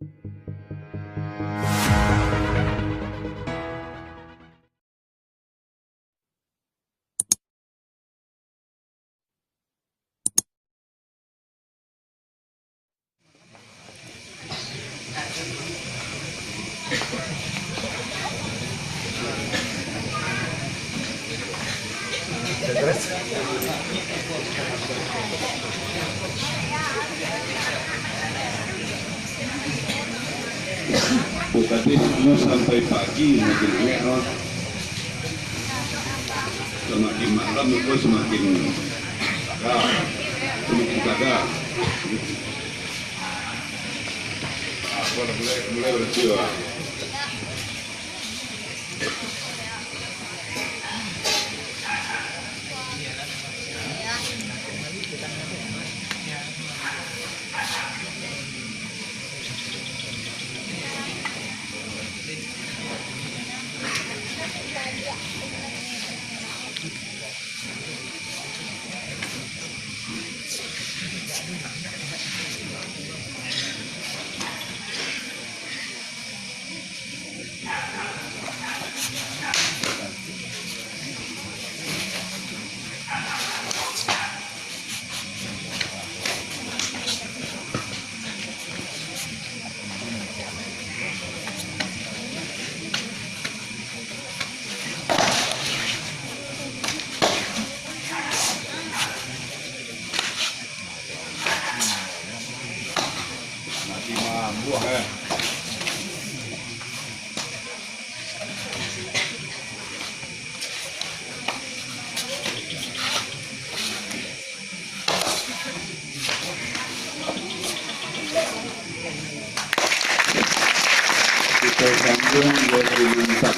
Terus tadi semua sampai pagi makin merah, semakin malam itu semakin kagak. Mulai berjiwa. Kita sambung dari Mantap.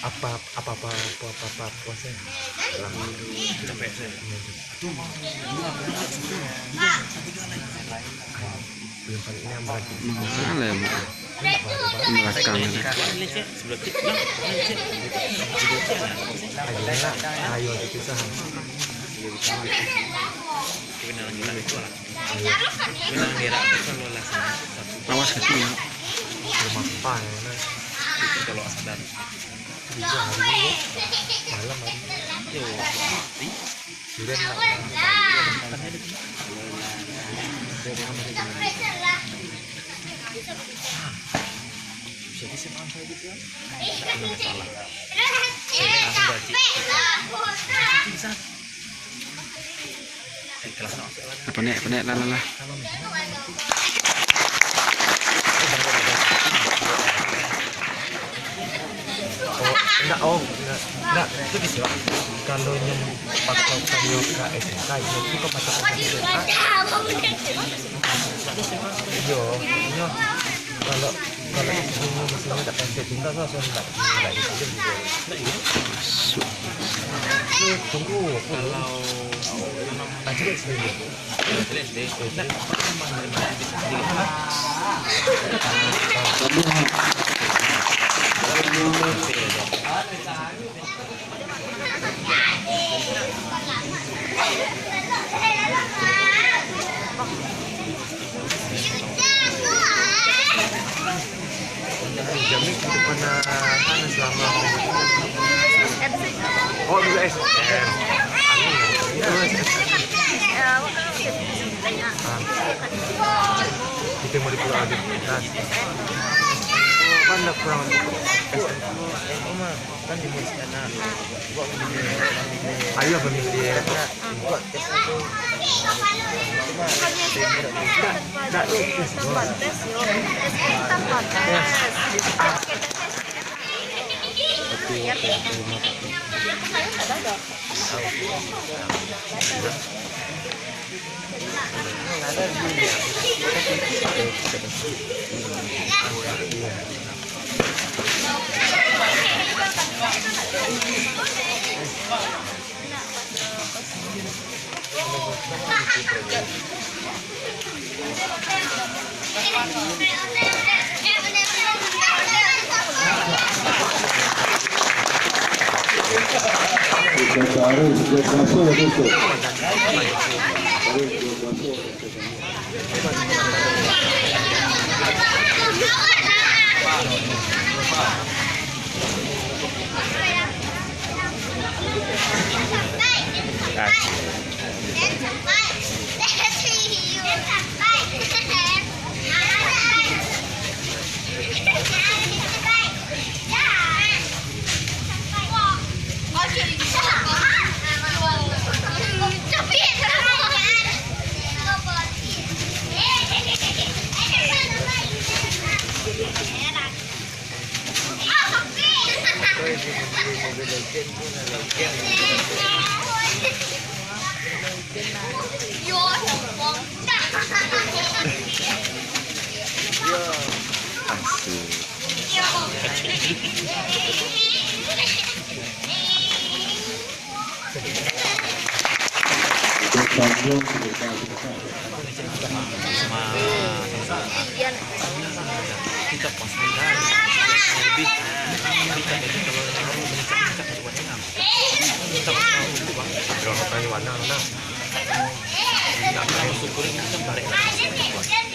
Apa puasa capek saya ayo dipisah awas kecil rumah kalau sadar malam apa nek lah enggak itu bisa kalau yang pakai video ke SMK itu kok pakai video kalau ini misalnya ada pensi tinggal langsung enggak itu tunggu kalau tadi SD Jamin itu pernah sana selama oh juga SN kita mau di Pulau Adi kan nak kurang kan di sana ayo pemilih kita pas lebih kita warna syukurin kita balik